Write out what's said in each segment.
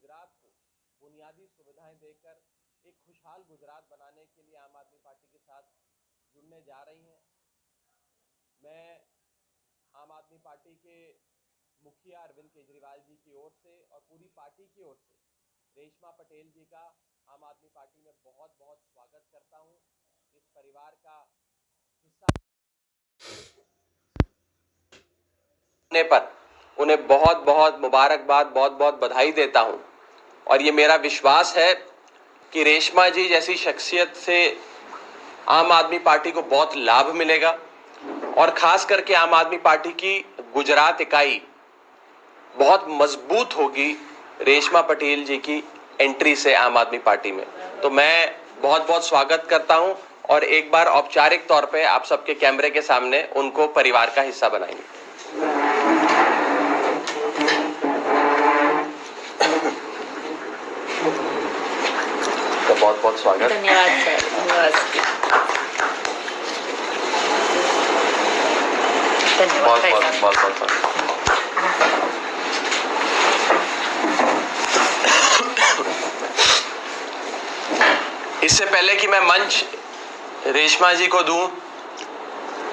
गुजरात को बुनियादी सुविधाएं देकर एक खुशहाल गुजरात बनाने के लिए आम आदमी पार्टी के साथ जुड़ने जा रही हैं। मैं आम आदमी पार्टी के मुखिया अरविंद केजरीवाल जी की ओर से और पूरी पार्टी की ओर से रेशमा पटेल जी का आम आदमी पार्टी में बहुत बहुत स्वागत करता हूं। इस परिवार का हिस्सा होने पर उन्हें बहुत बहुत मुबारकबाद, बहुत बहुत बधाई देता हूं। और ये मेरा विश्वास है कि रेशमा जी जैसी शख्सियत से आम आदमी पार्टी को बहुत लाभ मिलेगा और खास करके आम आदमी पार्टी की गुजरात इकाई बहुत मजबूत होगी रेशमा पटेल जी की एंट्री से आम आदमी पार्टी में। तो मैं बहुत बहुत स्वागत करता हूं और एक बार औपचारिक तौर पे आप सबके कैमरे के सामने उनको परिवार का हिस्सा बनाएंगे। तो बहुत बहुत स्वागत। धन्यवाद सर। बहुत बहुत बहुत बहुत इससे पहले कि मैं मंच रेशमा जी को दूं,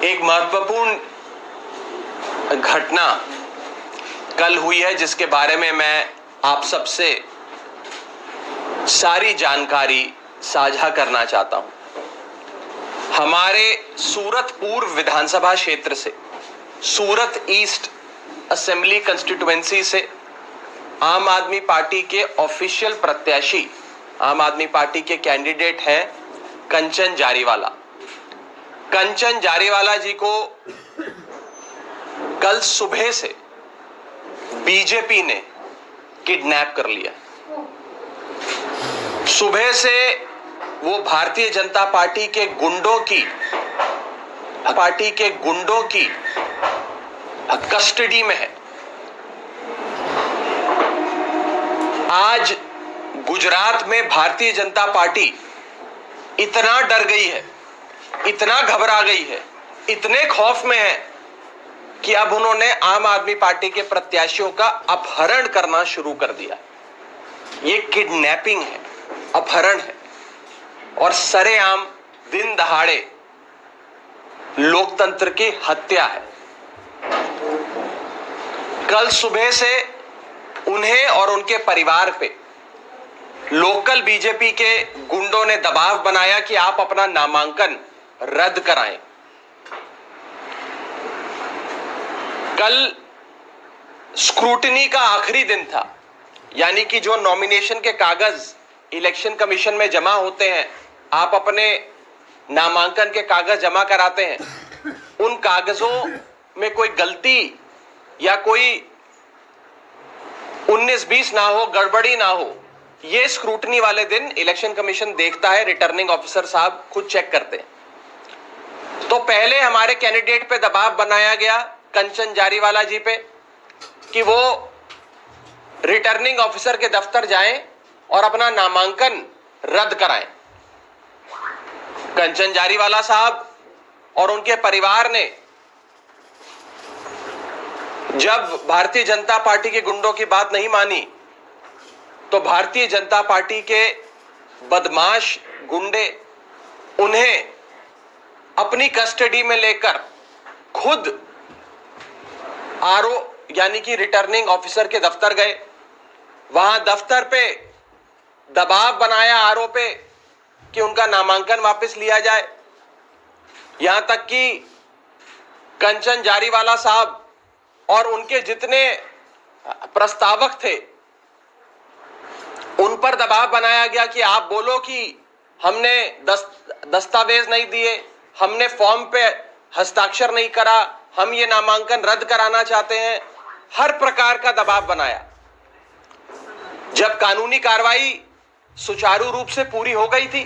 एक महत्वपूर्ण घटना कल हुई है जिसके बारे में मैं आप सबसे सारी जानकारी साझा करना चाहता हूं। हमारे सूरत पूर्व विधानसभा क्षेत्र से, सूरत ईस्ट असेंबली कंस्टिट्यूएंसी से आम आदमी पार्टी के ऑफिशियल प्रत्याशी, आम आदमी पार्टी के कैंडिडेट हैं कंचन जारीवाला। कंचन जारीवाला जी को कल सुबह से बीजेपी ने किडनैप कर लिया। सुबह से वो भारतीय जनता पार्टी के गुंडों की कस्टडी में है। आज गुजरात में भारतीय जनता पार्टी इतना डर गई है, इतना घबरा गई है, इतने खौफ में है कि अब उन्होंने आम आदमी पार्टी के प्रत्याशियों का अपहरण करना शुरू कर दिया। ये किडनैपिंग है, अपहरण है और सरेआम दिन दहाड़े लोकतंत्र की हत्या है। कल सुबह से उन्हें और उनके परिवार पे लोकल बीजेपी के गुंडों ने दबाव बनाया कि आप अपना नामांकन रद्द कराएं। कल स्क्रूटनी का आखिरी दिन था, यानी कि जो नॉमिनेशन के कागज इलेक्शन कमीशन में जमा होते हैं, आप अपने नामांकन के कागज जमा कराते हैं, उन कागजों में कोई गलती या कोई 19-20 ना हो, गड़बड़ी ना हो, ये स्क्रूटनी वाले दिन इलेक्शन कमीशन देखता है, रिटर्निंग ऑफिसर साहब खुद चेक करते हैं। तो पहले हमारे कैंडिडेट पे दबाव बनाया गया कंचन जारीवाला जी पे कि वो रिटर्निंग ऑफिसर के दफ्तर जाएं और अपना नामांकन रद्द कराएं। कंचन जारीवाला साहब और उनके परिवार ने जब भारतीय जनता पार्टी के गुंडों की बात नहीं मानी तो भारतीय जनता पार्टी के बदमाश गुंडे उन्हें अपनी कस्टडी में लेकर खुद आरओ यानी कि रिटर्निंग ऑफिसर के दफ्तर गए। वहां दफ्तर पे दबाव बनाया आरओ पे कि उनका नामांकन वापस लिया जाए। यहां तक कि कंचन जारीवाला साहब और उनके जितने प्रस्तावक थे उन पर दबाव बनाया गया कि आप बोलो कि हमने दस्तावेज नहीं दिए, हमने फॉर्म पे हस्ताक्षर नहीं करा, हम ये नामांकन रद्द कराना चाहते हैं। हर प्रकार का दबाव बनाया। जब कानूनी कार्रवाई सुचारू रूप से पूरी हो गई थी,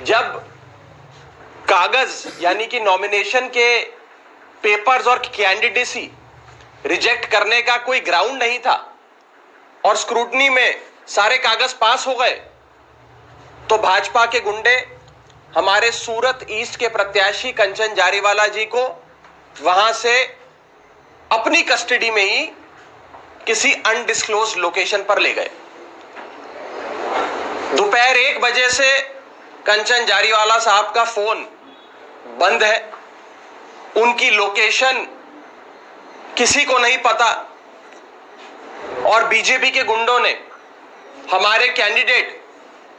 जब कागज यानी कि नॉमिनेशन के पेपर्स और कैंडिडेसी रिजेक्ट करने का कोई ग्राउंड नहीं था और स्क्रूटनी में सारे कागज पास हो गए, तो भाजपा के गुंडे हमारे सूरत ईस्ट के प्रत्याशी कंचन जारीवाला जी को वहां से अपनी कस्टडी में ही किसी अनडिस्क्लोज्ड लोकेशन पर ले गए। दोपहर 1 बजे से कंचन जारीवाला साहब का फोन बंद है, उनकी लोकेशन किसी को नहीं पता और बीजेपी के गुंडों ने हमारे कैंडिडेट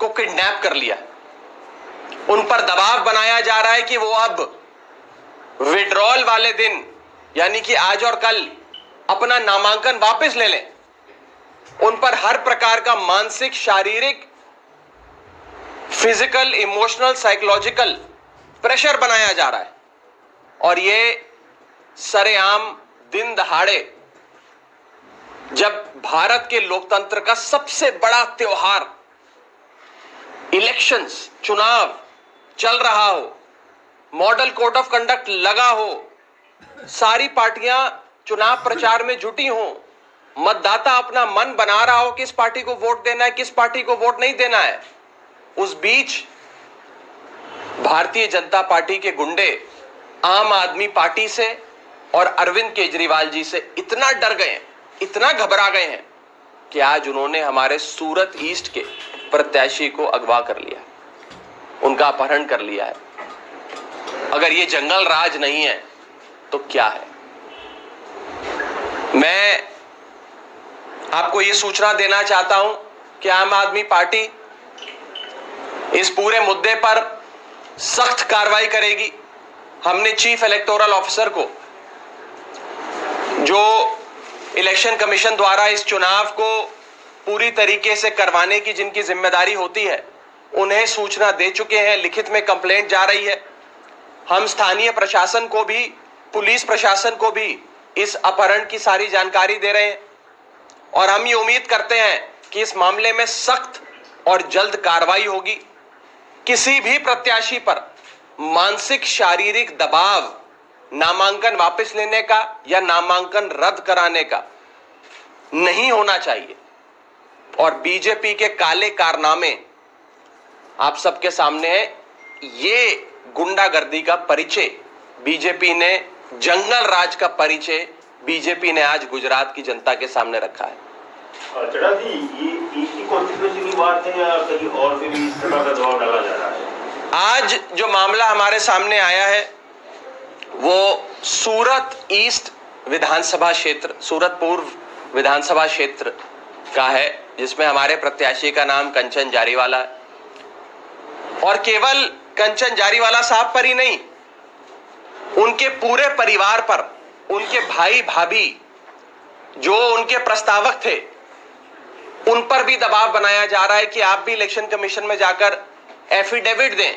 को किडनैप कर लिया। उन पर दबाव बनाया जा रहा है कि वो अब विड्रॉल वाले दिन यानी कि आज और कल अपना नामांकन वापस ले लें। उन पर हर प्रकार का मानसिक, शारीरिक, फिजिकल, इमोशनल, साइकोलॉजिकल प्रेशर बनाया जा रहा है और ये सरेआम दिन दहाड़े जब भारत के लोकतंत्र का सबसे बड़ा त्योहार इलेक्शंस, चुनाव चल रहा हो, मॉडल कोड ऑफ कंडक्ट लगा हो, सारी पार्टियां चुनाव प्रचार में जुटी हो, मतदाता अपना मन बना रहा हो किस पार्टी को वोट देना है, किस पार्टी को वोट नहीं देना है, उस बीच भारतीय जनता पार्टी के गुंडे आम आदमी पार्टी से और अरविंद केजरीवाल जी से इतना डर गए हैं, इतना घबरा गए हैं कि आज उन्होंने हमारे सूरत ईस्ट के प्रत्याशी को अगवा कर लिया, उनका अपहरण कर लिया है। अगर ये जंगल राज नहीं है तो क्या है? मैं आपको ये सूचना देना चाहता हूं कि आम आदमी पार्टी इस पूरे मुद्दे पर सख्त कार्रवाई करेगी। हमने चीफ इलेक्टोरल ऑफिसर को, जो इलेक्शन कमीशन द्वारा इस चुनाव को पूरी तरीके से करवाने की जिनकी जिम्मेदारी होती है, उन्हें सूचना दे चुके हैं। लिखित में कंप्लेंट जा रही है। हम स्थानीय प्रशासन को भी, पुलिस प्रशासन को भी इस अपहरण की सारी जानकारी दे रहे हैं और हम ये उम्मीद करते हैं कि इस मामले में सख्त और जल्द कार्रवाई होगी। किसी भी प्रत्याशी पर मानसिक, शारीरिक दबाव नामांकन वापस लेने का या नामांकन रद्द कराने का नहीं होना चाहिए और बीजेपी के काले कारनामे आप सबके सामने है। ये गुंडागर्दी का परिचय बीजेपी ने, जंगल राज का परिचय बीजेपी ने आज गुजरात की जनता के सामने रखा है। चढ़ा जी, ये इसी कॉन्स्टिट्यूंसी की बात है या कहीं और पे भी इस तरह का दबाव डाला जा रहा है? आज जो मामला हमारे सामने आया है वो सूरत ईस्ट विधानसभा क्षेत्र, सूरत पूर्व विधानसभा क्षेत्र का है, जिसमें हमारे प्रत्याशी का नाम कंचन जारीवाला है। और केवल कंचन जारीवाला साहब पर ही नहीं, उनके पूरे परिवार पर, उनके भाई भाभी जो उनके प्रस्तावक थे, उन पर भी दबाव बनाया जा रहा है कि आप भी इलेक्शन कमीशन में जाकर एफिडेविट दें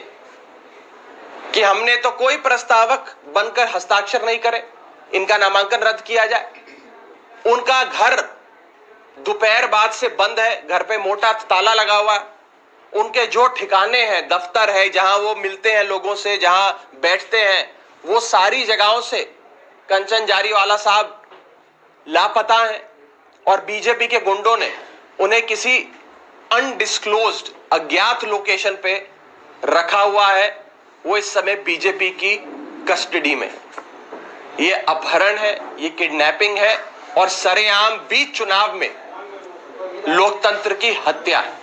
कि हमने तो कोई प्रस्तावक बनकर हस्ताक्षर नहीं करे, इनका नामांकन रद्द किया जाए। उनका घर दोपहर बाद से बंद है, घर पे मोटा ताला लगा हुआ है। उनके जो ठिकाने हैं, दफ्तर है, जहां वो मिलते हैं लोगों से, जहां बैठते हैं, वो सारी जगहों से कंचन जारीवाला साहब लापता हैं और बीजेपी के गुंडों ने उन्हें किसी अनडिस्क्लोज्ड, अज्ञात लोकेशन पे रखा हुआ है। वो इस समय बीजेपी की कस्टडी में है। ये अपहरण है, ये किडनैपिंग है और सरेआम बीच चुनाव में लोकतंत्र की हत्या है।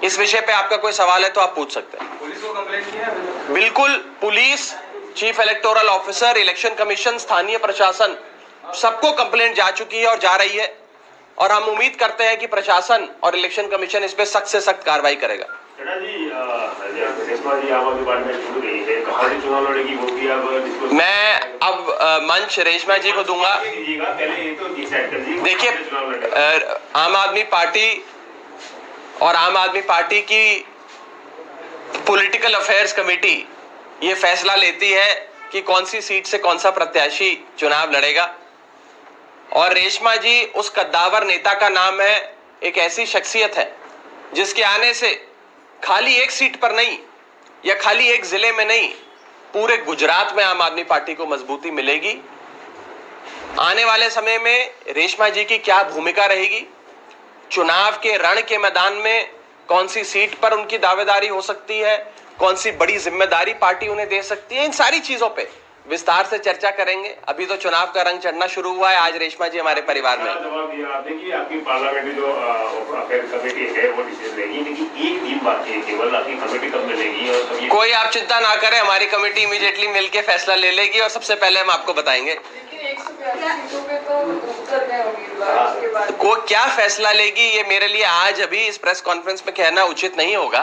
इस विषय पे आपका कोई सवाल है तो आप पूछ सकते हैं। पुलिस को कंप्लेंट किया है? बिल्कुल, police, chief electoral officer, election commission, स्थानीय प्रशासन, सबको कंप्लेंट जा चुकी है और जा रही है और हम उम्मीद करते हैं कि प्रशासन और इलेक्शन कमीशन इस पे सख्त से सख्त कार्रवाई करेगा। मैं अब मंच रेशमा जी को दूंगा। देखिए, आम आदमी पार्टी और आम आदमी पार्टी की पॉलिटिकल अफेयर्स कमेटी ये फैसला लेती है कि कौन सी सीट से कौन सा प्रत्याशी चुनाव लड़ेगा और रेशमा जी उस कद्दावर नेता का नाम है। एक ऐसी शख्सियत है जिसके आने से खाली एक सीट पर नहीं या खाली एक जिले में नहीं, पूरे गुजरात में आम आदमी पार्टी को मजबूती मिलेगी। आने वाले समय में रेशमा जी की क्या भूमिका रहेगी, चुनाव के रण के मैदान में कौन सी सीट पर उनकी दावेदारी हो सकती है, कौन सी बड़ी जिम्मेदारी पार्टी उन्हें दे सकती है, इन सारी चीजों पे विस्तार से चर्चा करेंगे। अभी तो चुनाव का रंग चढ़ना शुरू हुआ है। आज रेशमा जी हमारे परिवार में जवाब दिया आपने कि आपकी पार्लियामेंट्री जो अफेयर कमेटी है वो डिसीजन लेगी, लेकिन एक दिन बाकी है केवल, आपकी कमेटी कब मिलेगी और कब ये कोई आप चिंता ना करें, हमारी कमेटी इमीडिएटली मिलके फैसला ले लेगी और सबसे पहले हम आपको बताएंगे लेकिन 182 सीटों पे तो उतर गए उम्मीदवार, उसके बाद को क्या फैसला लेगी। ये मेरे लिए आज अभी इस प्रेस कॉन्फ्रेंस में कहना उचित नहीं होगा।